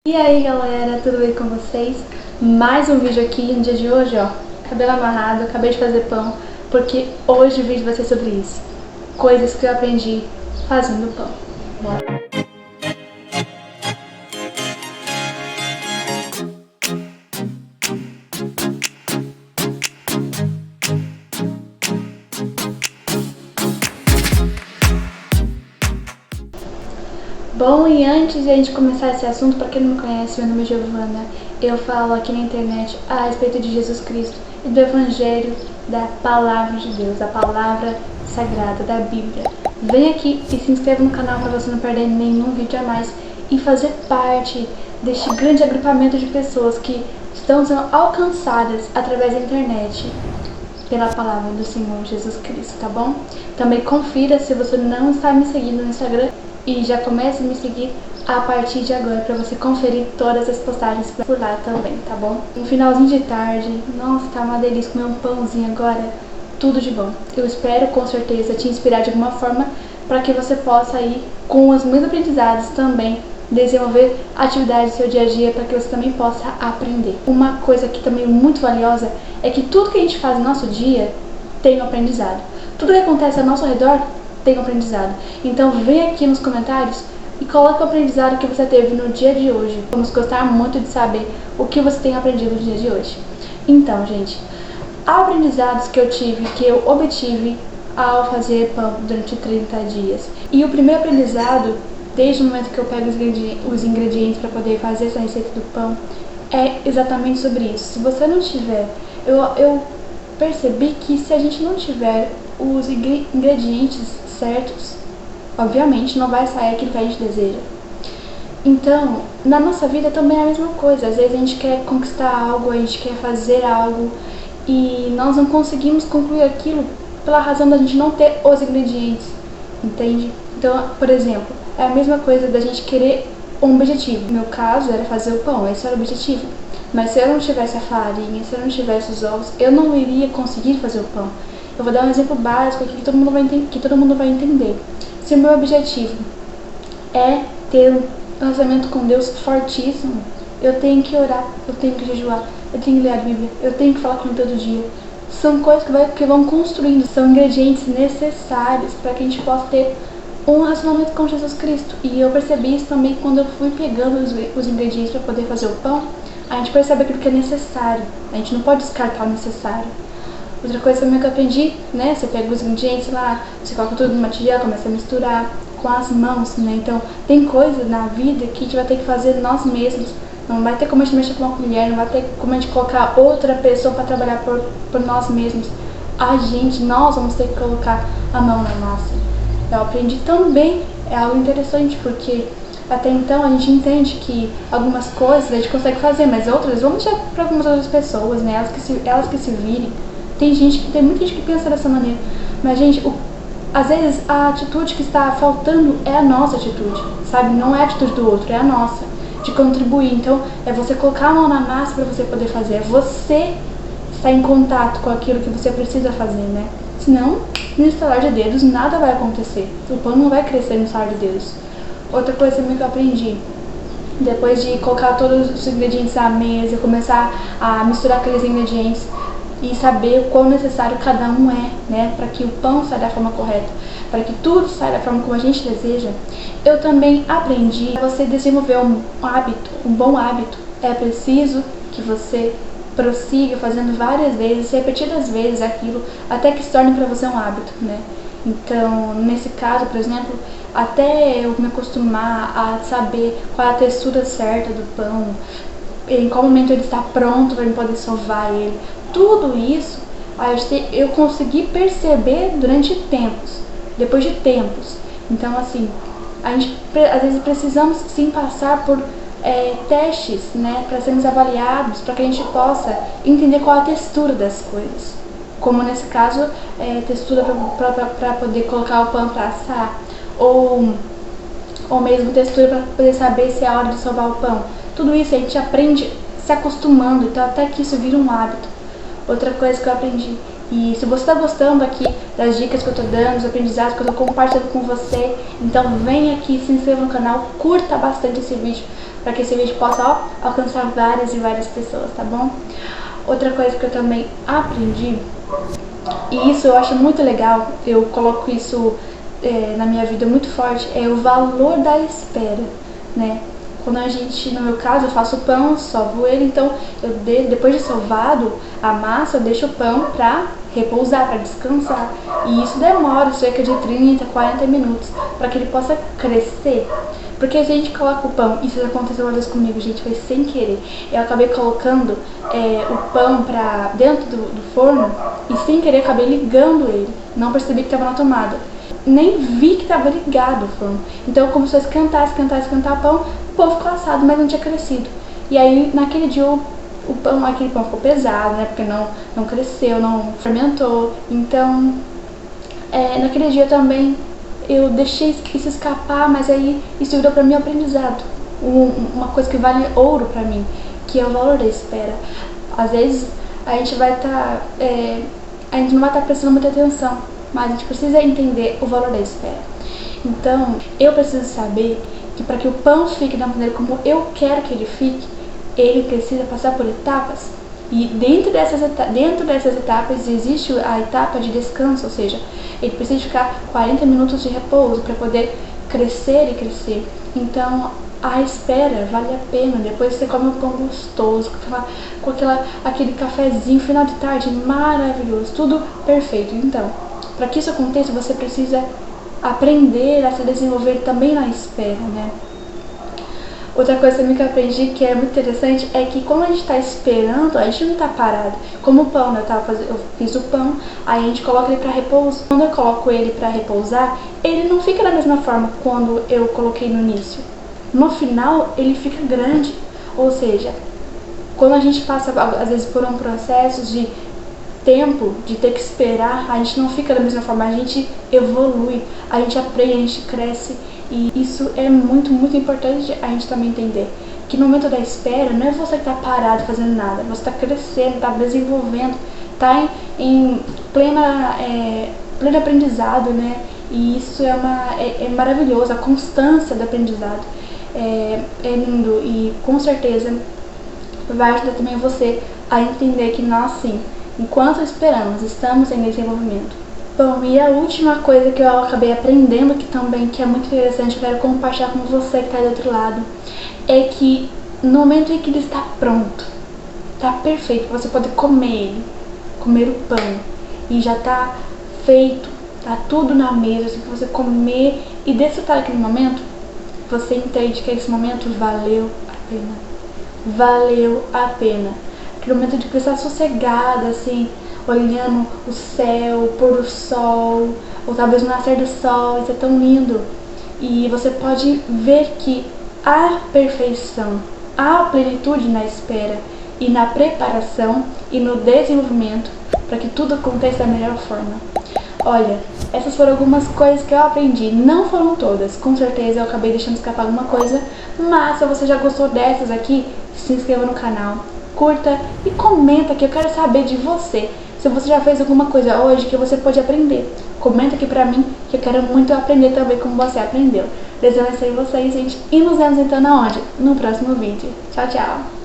E aí galera, tudo bem com vocês? Mais um vídeo aqui no dia de hoje, ó, cabelo amarrado, acabei de fazer pão, porque hoje o vídeo vai ser sobre isso. Coisas que eu aprendi fazendo pão. Bora. Bom, e antes de a gente começar esse assunto, para quem não me conhece, meu nome é Giovana. Eu falo aqui na internet a respeito de Jesus Cristo e do Evangelho da Palavra de Deus, da Palavra Sagrada, da Bíblia. Vem aqui e se inscreva no canal para você não perder nenhum vídeo a mais e fazer parte deste grande agrupamento de pessoas que estão sendo alcançadas através da internet pela Palavra do Senhor Jesus Cristo, tá bom? Também confira se você não está me seguindo no Instagram e já comece a me seguir a partir de agora para você conferir todas as postagens por lá também, tá bom? No finalzinho de tarde, nossa, tá uma delícia comer um pãozinho agora, tudo de bom. Eu espero com certeza te inspirar de alguma forma para que você possa ir com os meus aprendizados também desenvolver atividades do seu dia a dia para que você também possa aprender. Uma coisa que também é muito valiosa é que tudo que a gente faz no nosso dia tem um aprendizado. Tudo que acontece ao nosso redor tem um aprendizado. Então vem aqui nos comentários e coloque o aprendizado que você teve no dia de hoje. Vamos gostar muito de saber o que você tem aprendido no dia de hoje. Então, gente, aprendizados que eu tive, que eu obtive ao fazer pão durante 30 dias. E o primeiro aprendizado, desde o momento que eu pego os ingredientes para poder fazer essa receita do pão, é exatamente sobre isso. Se você não tiver, eu percebi que se a gente não tiver os ingredientes certos, obviamente não vai sair aquilo que a gente deseja. Então, na nossa vida também é a mesma coisa. Às vezes a gente quer conquistar algo, a gente quer fazer algo e nós não conseguimos concluir aquilo pela razão da gente não ter os ingredientes, entende? Então, por exemplo, é a mesma coisa da gente querer um objetivo. No meu caso era fazer o pão, esse era o objetivo. Mas se eu não tivesse a farinha, se eu não tivesse os ovos, eu não iria conseguir fazer o pão. Eu vou dar um exemplo básico aqui que todo mundo vai entender. Se o meu objetivo é ter um relacionamento com Deus fortíssimo, eu tenho que orar, eu tenho que jejuar, eu tenho que ler a Bíblia, eu tenho que falar com Ele todo dia. São coisas que vão construindo, são ingredientes necessários para que a gente possa ter um relacionamento com Jesus Cristo. E eu percebi isso também quando eu fui pegando os ingredientes para poder fazer o pão. A gente percebe aquilo que é necessário, a gente não pode descartar o necessário. Outra coisa também que eu aprendi, né, você pega os ingredientes lá, você coloca tudo numa tigela, começa a misturar com as mãos, né, então tem coisas na vida que a gente vai ter que fazer nós mesmos, não vai ter como a gente mexer com uma colher, não vai ter como a gente colocar outra pessoa para trabalhar por nós mesmos, nós vamos ter que colocar a mão na massa. Eu aprendi também, é algo interessante, porque até então a gente entende que algumas coisas a gente consegue fazer, mas outras vamos deixar para algumas outras pessoas, né, elas que se virem. Tem muita gente que pensa dessa maneira, mas gente, às vezes a atitude que está faltando é a nossa atitude, sabe? Não é a atitude do outro, é a nossa, de contribuir. Então é você colocar a mão na massa para você poder fazer, é você estar em contato com aquilo que você precisa fazer, né? Senão, no estalar de dedos, nada vai acontecer, o pão não vai crescer no estalar de dedos. Outra coisa também que eu aprendi, depois de colocar todos os ingredientes à mesa, começar a misturar aqueles ingredientes e saber o quão necessário cada um é, né, para que o pão saia da forma correta, para que tudo saia da forma como a gente deseja, eu também aprendi a você desenvolver um hábito, um bom hábito. É preciso que você prossiga fazendo várias vezes, repetidas vezes aquilo, até que se torne para você um hábito, né? Então, nesse caso, por exemplo, até eu me acostumar a saber qual é a textura certa do pão, em qual momento ele está pronto para eu poder sovar ele, tudo isso eu consegui perceber durante tempos, depois de tempos. Então, assim, a gente às vezes precisamos sim passar por testes, né, para sermos avaliados, para que a gente possa entender qual a textura das coisas. Como nesse caso, textura para poder colocar o pão para assar, ou mesmo textura para poder saber se é a hora de sovar o pão. Tudo isso a gente aprende se acostumando, então até que isso vira um hábito. Outra coisa que eu aprendi, e se você está gostando aqui das dicas que eu estou dando, dos aprendizados que eu estou compartilhando com você, então vem aqui, se inscreva no canal, curta bastante esse vídeo, para que esse vídeo possa alcançar várias e várias pessoas, tá bom? Outra coisa que eu também aprendi, e isso eu acho muito legal, eu coloco isso na minha vida muito forte, é o valor da espera, né? Quando a gente, no meu caso, eu faço pão, sovo ele, então depois de sovado a massa, eu deixo o pão para repousar, para descansar. E isso demora cerca de 30, 40 minutos para que ele possa crescer. Porque se a gente coloca o pão, isso aconteceu uma vez comigo, gente, foi sem querer. Eu acabei colocando o pão pra dentro do forno e sem querer acabei ligando ele. Não percebi que estava na tomada. Nem vi que estava ligado o forno. Então começou a esquentar o pão, o pão ficou assado, mas não tinha crescido. E aí naquele dia aquele pão ficou pesado, né? Porque não cresceu, não fermentou. Então naquele dia também eu deixei isso escapar, mas aí isso virou pra mim um aprendizado. Uma coisa que vale ouro pra mim, que é o valor da espera. Às vezes a gente vai estar, a gente não vai estar prestando muita atenção, mas a gente precisa entender o valor da espera. Então, eu preciso saber que para que o pão fique da maneira como eu quero que ele fique, ele precisa passar por etapas. E dentro dessas etapas existe a etapa de descanso, ou seja, ele precisa ficar 40 minutos de repouso para poder crescer e crescer. Então, a espera vale a pena. Depois você come um pão gostoso, com aquele cafezinho, final de tarde maravilhoso, tudo perfeito. Então, para que isso aconteça, você precisa aprender a se desenvolver também na espera, né? Outra coisa também que eu aprendi que é muito interessante é que quando a gente está esperando, a gente não está parado. Como o pão, né? Eu fiz o pão, aí a gente coloca ele para repouso. Quando eu coloco ele para repousar, ele não fica da mesma forma quando eu coloquei no início. No final, ele fica grande. Ou seja, quando a gente passa, às vezes, por um processo de tempo, de ter que esperar, a gente não fica da mesma forma, a gente evolui, a gente aprende, a gente cresce. E isso é muito, muito importante a gente também entender. Que no momento da espera, não é você que está parado fazendo nada, você está crescendo, está desenvolvendo, está em pleno aprendizado, né? E isso é maravilhoso, a constância do aprendizado é lindo e com certeza vai ajudar também você a entender que nós sim, enquanto esperamos, estamos em desenvolvimento. Bom, e a última coisa que eu acabei aprendendo que é muito interessante, eu quero compartilhar com você que está do outro lado, é que no momento em que ele está pronto, está perfeito, você pode comer o pão, e já está feito, está tudo na mesa, assim, você comer e desfrutar daquele momento, você entende que esse momento valeu a pena. Valeu a pena. Aquele momento de estar sossegada, assim, olhando o céu, o pôr do sol, ou talvez o nascer do sol, isso é tão lindo. E você pode ver que há perfeição, há plenitude na espera e na preparação e no desenvolvimento para que tudo aconteça da melhor forma. Olha, essas foram algumas coisas que eu aprendi, não foram todas, com certeza eu acabei deixando escapar alguma coisa, mas se você já gostou dessas aqui, se inscreva no canal, curta e comenta que eu quero saber de você. Se você já fez alguma coisa hoje que você pode aprender, comenta aqui pra mim que eu quero muito aprender também como você aprendeu. Desejo a vocês, gente, e nos vemos então aonde? No próximo vídeo. Tchau, tchau!